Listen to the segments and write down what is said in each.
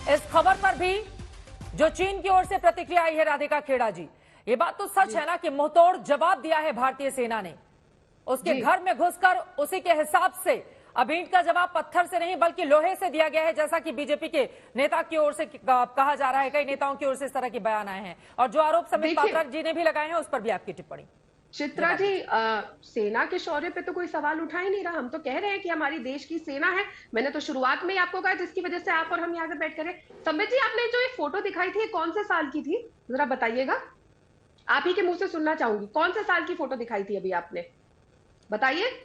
इस खबर पर भी जो चीन की ओर से प्रतिक्रिया आई है राधिका खेड़ा जी, ये बात तो सच है ना कि मुंहतोड़ जवाब दिया है भारतीय सेना ने। उसके घर में घुसकर उसी के हिसाब से अब ईंट का जवाब पत्थर से नहीं बल्कि लोहे से दिया गया है, जैसा कि बीजेपी के नेता की ओर से कहा जा रहा है। कई नेताओं की ओर से इस तरह के बयान आए हैं और जो आरोप समित पात्रा जी ने भी लगाए हैं उस पर भी आपकी टिप्पणी। चित्रा जी, सेना के शौर्य पे तो कोई सवाल उठा ही नहीं रहा। हम तो कह रहे हैं कि हमारी देश की सेना है। मैंने तो शुरुआत में ही आपको कहा जिसकी वजह से आप और हम यहाँ पे बैठ कर। संबित जी, आपने जो ये फोटो दिखाई थी कौन से साल की थी, जरा बताइएगा। आप ही के मुंह से सुनना चाहूंगी, कौन से साल की फोटो दिखाई थी अभी आपने, बताइए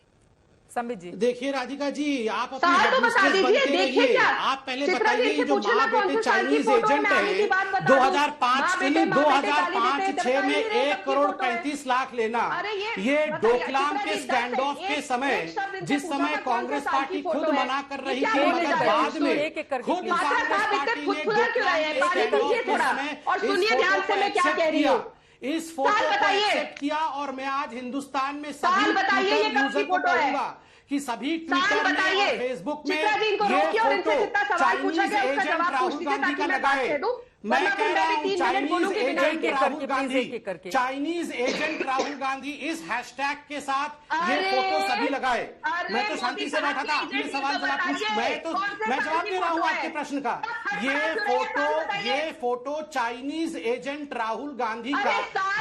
संबित जी। देखिए राधिका जी, आप तो बता दीजिए, देखिए क्या आप पहले बताइए, जो माँ बेटे चाइनीज एजेंट है 2005 से 2005-6 में 1,35,00,000 लेना, ये डोकलाम के स्टैंड ऑफ के समय, जिस समय कांग्रेस पार्टी खुद मना कर रही थी, मगर बाद में खुद कांग्रेस पार्टी ने इस फोटो को एक्सेप्ट किया। और मैं आज हिंदुस्तान में सभी यूजर को कहूंगा कि सभी ट्विटर में और फेसबुक में ये photo Chinese agent Rahul Gandhi का लगाए। मैं कह रहा हूं Chinese agent Rahul Gandhi, Chinese agent Rahul Gandhi इस हैशटैग के साथ ये फोटो सभी लगाए। मैं तो शांति से बैठा था, अपने सवाल जवाब पूछ, मैं जवाब दे रहा हूं आपके प्रश्न का। ये photo Chinese agent Rahul Gandhi का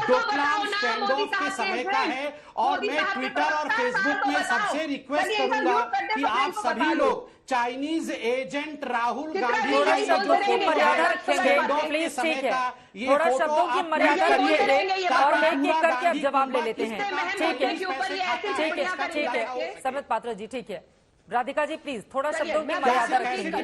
डोकलाम स्टैंड ऑफ के समय का है। और मैं ट्विटर और फेसबुक में सबसे रिक्वेस्ट करूंगा कि आप सभी लोग चाइनीज एजेंट राहुल गांधी थोड़ा शब्दों की मर्यादा रखेंगे प्लीज, ठीक है, थोड़ा शब्दों की मर्यादा रखेंगे और एक करके अब जवाब ले लेते हैं। ठीक है ठीक है ठीक है समित पात्रा जी, ठीक है। राधिका जी प्लीज थोड़ा शब्दों की मर्यादा रखेंगे।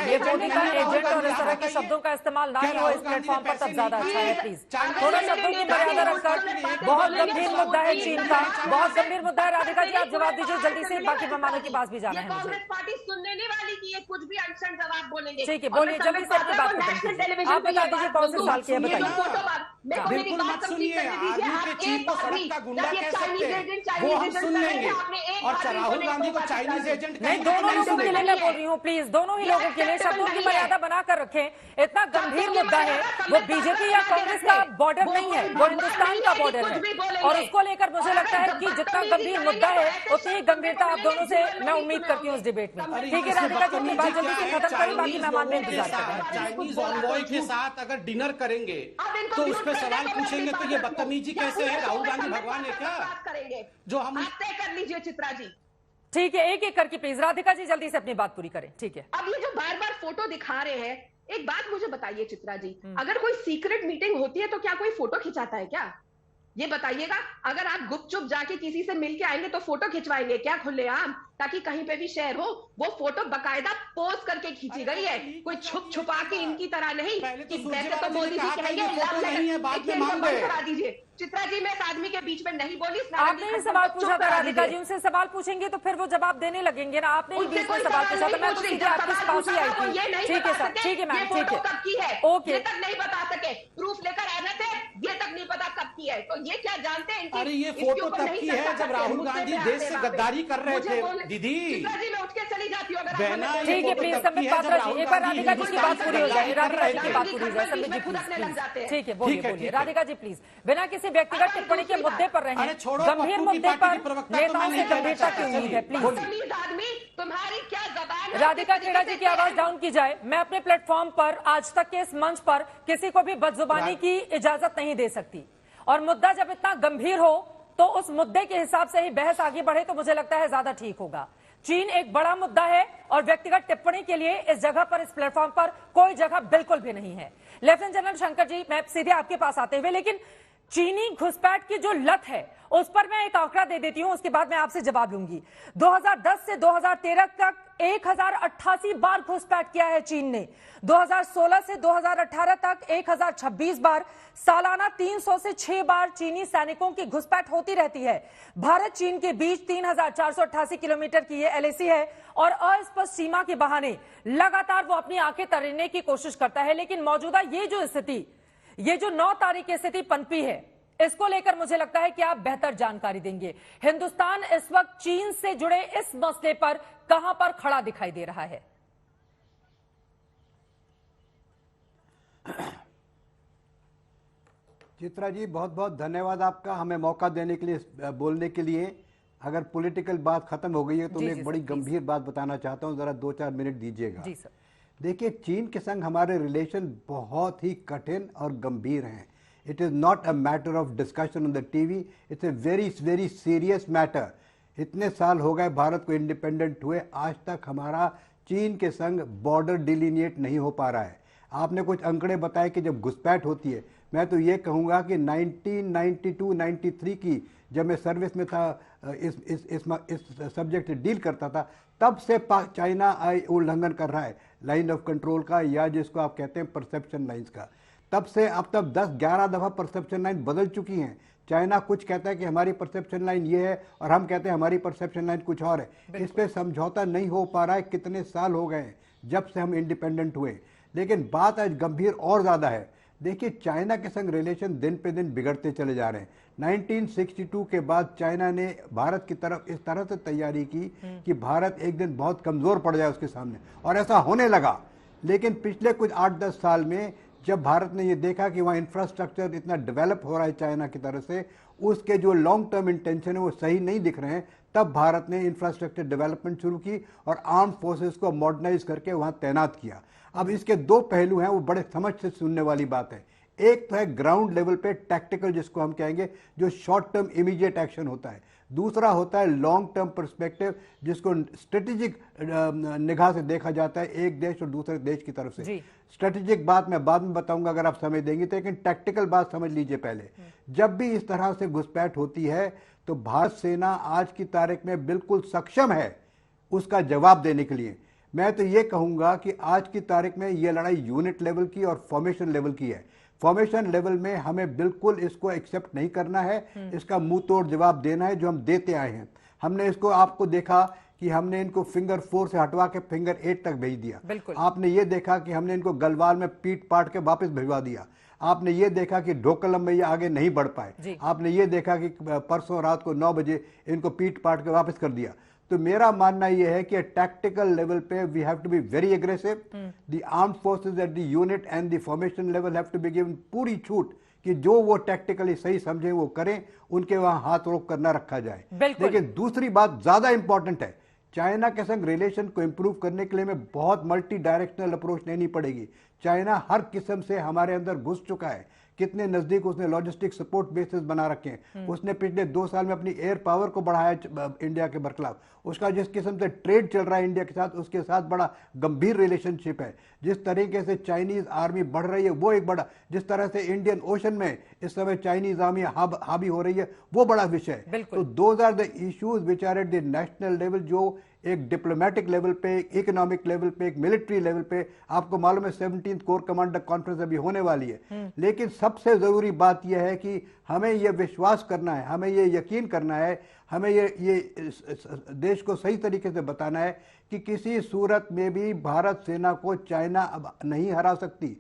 ये मोदी का एजेंट और इस तरह के शब्दों का इस्तेमाल ना ही हो इस प्लेटफॉर्म पर, तब ज्यादा अच्छा है। प्लीज थोड़ा शब्दों की मर्यादा रखकर, बहुत गंभीर मुद्दा है चीन का, बहुत गंभीर मुद्दा है। राधिका जी आप जवाब दीजिए जल्दी से, बाकी मेहमानों के पास भी जाना है मुझे। कांग्रेस पार्टी सुनने नहीं वाली कि ये कुछ भी अनशन जवाब बोलेंगे। ठीक है, बोलिए जल्दी से अपनी बात खत्म। आप बता दीजिए कौन से साल की है, बताइए। बिल्कुल मत सुनिए, आदमी के चीफ को सड़क का गुंडा कह सकते हैं, वो हम सुन लेंगे। और राहुल गांधी को चाइनीज एजेंट नहीं, दोनों लोगों के लिए मैं बोल रही हूँ, प्लीज दोनों ही लोगों के लिए शब्दों की मर्यादा बनाकर रखें। इतना गंभीर मुद्दा है, वो बीजेपी या कांग्रेस का बॉर्डर नहीं है, वो हिंदुस्तान का बॉर्डर है। और उसको लेकर मुझे लगता है कि जितना गंभीर मुद्दा है उतनी ही गंभीरता आप दोनों से मैं उम्मीद करती हूँ इस डिबेट में। ठीक है राधिका जी, अपनी बात जल्दी से खत्म करें, बाकी मेहमान में इंतजार करें। चाइनीज ऑनवॉय के साथ अगर डिनर करेंगे तो उस पर सवाल पूछेंगे तो ये बदतमीजी कैसे है? राहुल गांधी भगवान है क्या? जो हम तय कर लीजिए चित्रा जी। ठीक है, एक एक करके प्लीज राधिका जी जल्दी से अपनी बात पूरी करें। ठीक है, अब ये जो बार बार फोटो दिखा रहे हैं, एक बात मुझे बताइए चित्रा जी, अगर कोई सीक्रेट मीटिंग होती है तो क्या कोई फोटो खिंचाता है क्या? ये बताइएगा। अगर आप गुपचुप जाके किसी से मिलके आएंगे तो फोटो खिंचवाएंगे क्या खुलेआम, ताकि कहीं पे भी शेयर हो? वो फोटो बकायदा पोज करके खींची गई है, कोई छुप छुपा के इनकी तरह नहीं कि वैसे तो मोदी जी कहेंगे करा दीजिए। चित्रा जी, मैं इस आदमी के बीच में नहीं बोली। आपने ही सवाल पूछा था राधिका जी, उनसे सवाल पूछेंगे तो फिर वो जवाब देने लगेंगे ना। आपने ही बीच में सवाल पूछा था, मैं तो सीधे आपके पास ही आई थी। ठीक है सर, ठीक है मैम, ठीक है, ओके। ये तक नहीं बता सके, प्रूफ लेकर आ रहे थे, ये तक नहीं पता कब की है, तो ये क्या जानते हैं? अरे ये फोटो तब की है जब राहुल गांधी देश से गद्दारी कर रहे थे दीदी। मैं उठ के चली जाती हूँ। ठीक है प्लीज संबित पात्रा जी, एक बार राधिका जी की बात पूरी हो जाए, राधिका जी की बात पूरी हो जाए। संबित जी प्लीज, ठीक है बोलिए राधिका जी प्लीज, बिना किसी व्यक्तिगत टिप्पणी के मुद्दे पर रहें, गंभीर मुद्दे पर नेताओं से गंभीरता की उम्मीद है। प्लीज आदमी, तुम्हारी क्या जबान? राधिका खेड़ा जी की आवाज डाउन की जाए। मैं अपने प्लेटफॉर्म पर आज तक के इस मंच पर किसी को भी बदजुबानी की इजाजत नहीं दे सकती, और मुद्दा जब इतना गंभीर हो तो उस मुद्दे के हिसाब से ही बहस आगे बढ़े तो मुझे लगता है ज्यादा ठीक होगा। चीन एक बड़ा मुद्दा है और व्यक्तिगत टिप्पणी के लिए इस जगह पर, इस प्लेटफॉर्म पर कोई जगह बिल्कुल भी नहीं है। लेफ्टिनेंट जनरल शंकर जी, मैं सीधे आपके पास आते हुए, लेकिन चीनी घुसपैठ की जो लत है उस पर मैं एक आंकड़ा दे देती हूं, उसके बाद मैं आपसे जवाब लूंगी। 2010 से 2013 तक 1088 बार घुसपैठ किया है चीन ने। 2016 से 2018 तक 1026 बार, सालाना 300 से 6 बार चीनी सैनिकों की घुसपैठ होती रहती है। भारत चीन के बीच 3488 किलोमीटर की ये एलएसी है और अस्पष्ट सीमा के बहाने लगातार वो अपनी आंखें तरेने की कोशिश करता है। लेकिन मौजूदा ये जो स्थिति, ये जो 9 तारीख की स्थिति पनपी है, इसको लेकर मुझे लगता है कि आप बेहतर जानकारी देंगे। हिंदुस्तान इस वक्त चीन से जुड़े इस मसले पर कहां पर खड़ा दिखाई दे रहा है? चित्रा जी, बहुत बहुत धन्यवाद आपका हमें मौका देने के लिए, बोलने के लिए। अगर पॉलिटिकल बात खत्म हो गई है तो मैं एक बड़ी गंभीर बात बताना चाहता हूं, जरा 2-4 मिनट दीजिएगा। जी सर। देखिए, चीन के संग हमारे रिलेशन बहुत ही कठिन और गंभीर हैं। It is not a matter of discussion on the TV, it's a very very serious matter. इतने साल हो गए भारत को इंडिपेंडेंट हुए, आज तक हमारा चीन के संग बॉर्डर डिलीनिएट नहीं हो पा रहा है। आपने कुछ अंकड़े बताए कि जब घुसपैठ होती है, मैं तो ये कहूँगा कि 1992-93 की जब मैं सर्विस में था, इस सब्जेक्ट से डील करता था, तब से चाइना उल्लंघन कर रहा है लाइन ऑफ कंट्रोल का, या जिसको आप कहते हैं परसेप्शन लाइंस का। तब से अब तक 10-11 दफ़ा परसेप्शन लाइन बदल चुकी हैं। चाइना कुछ कहता है कि हमारी परसेप्शन लाइन ये है और हम कहते हैं हमारी परसेप्शन लाइन कुछ और है। इस पे समझौता नहीं हो पा रहा है। कितने साल हो गए जब से हम इंडिपेंडेंट हुए। लेकिन बात आज गंभीर और ज़्यादा है। देखिए, चाइना के संग रिलेशन दिन पे दिन बिगड़ते चले जा रहे हैं। 1962 के बाद चाइना ने भारत की तरफ इस तरह से तैयारी की कि भारत एक दिन बहुत कमज़ोर पड़ जाए उसके सामने, और ऐसा होने लगा। लेकिन पिछले कुछ 8-10 साल में जब भारत ने ये देखा कि वहाँ इंफ्रास्ट्रक्चर इतना डेवलप हो रहा है चाइना की तरफ से, उसके जो लॉन्ग टर्म इंटेंशन है वो सही नहीं दिख रहे हैं, तब भारत ने इंफ्रास्ट्रक्चर डेवलपमेंट शुरू की और आर्म फोर्सेस को मॉडर्नाइज करके वहाँ तैनात किया। अब इसके दो पहलू हैं, वो बड़े समझ से सुनने वाली बात है। एक तो है ग्राउंड लेवल पे टैक्टिकल, जिसको हम कहेंगे, जो शॉर्ट टर्म इमीडिएट एक्शन होता है। दूसरा होता है लॉन्ग टर्म पर्सपेक्टिव, जिसको स्ट्रेटेजिक निगाह से देखा जाता है एक देश और दूसरे देश की तरफ से। स्ट्रेटेजिक बात मैं बाद में बताऊंगा अगर आप समझ देंगे तो, लेकिन टैक्टिकल बात समझ लीजिए पहले। जब भी इस तरह से घुसपैठ होती है तो भारत सेना आज की तारीख में बिल्कुल सक्षम है उसका जवाब देने के लिए। मैं तो ये कहूंगा कि आज की तारीख में ये लड़ाई यूनिट लेवल की और फॉर्मेशन लेवल की है। फॉर्मेशन लेवल में हमें बिल्कुल इसको एक्सेप्ट नहीं करना है, इसका मुंह तोड़ जवाब देना है जो हम देते आए हैं। हमने इसको, आपको देखा कि हमने इनको फिंगर 4 से हटवा के फिंगर 8 तक भेज दिया। आपने ये देखा कि हमने इनको गलवान में पीट पाट के वापस भिजवा दिया। आपने ये देखा कि ढोकलम में ये आगे नहीं बढ़ पाए। आपने ये देखा कि परसों रात को 9 बजे इनको पीट पाट के वापस कर दिया। तो मेरा मानना यह है कि टैक्टिकल लेवल पे we have to be very aggressive. The armed forces at the unit and the formation level have to be given पूरी छूट कि जो वो टैक्टिकली सही समझे वो करें, उनके वहां हाथ रोक कर न रखा जाए। लेकिन दूसरी बात ज्यादा इंपॉर्टेंट है, चाइना के संग रिलेशन को इंप्रूव करने के लिए हमें बहुत मल्टी डायरेक्शनल अप्रोच लेनी पड़ेगी। चाइना हर किस्म से हमारे अंदर घुस चुका है। कितने नजदीक उसने लॉजिस्टिक सपोर्ट बेसिस बना रखे हैं। उसने पिछले 2 साल में अपनी एयर पावर को बढ़ाया इंडिया के बरखिलाफ। उसका जिस किस्म से ट्रेड चल रहा है इंडिया के साथ, उसके साथ बड़ा गंभीर रिलेशनशिप है। जिस तरीके से चाइनीज आर्मी बढ़ रही है वो एक बड़ा, जिस तरह से इंडियन ओशन में इस समय चाइनीज आर्मी हावी हो रही है वो बड़ा विषय है। तो those are the issues which are at the national level, जो एक डिप्लोमेटिक लेवल पे, इकोनॉमिक लेवल पे, एक मिलिट्री लेवल पे। आपको मालूम है 17th कोर कमांडर कॉन्फ्रेंस अभी होने वाली है। लेकिन सबसे जरूरी बात यह है कि हमें यह विश्वास करना है, हमें यह यकीन करना है, हमें ये देश को सही तरीके से बताना है कि किसी सूरत में भी भारत सेना को चाइना अब नहीं हरा सकती।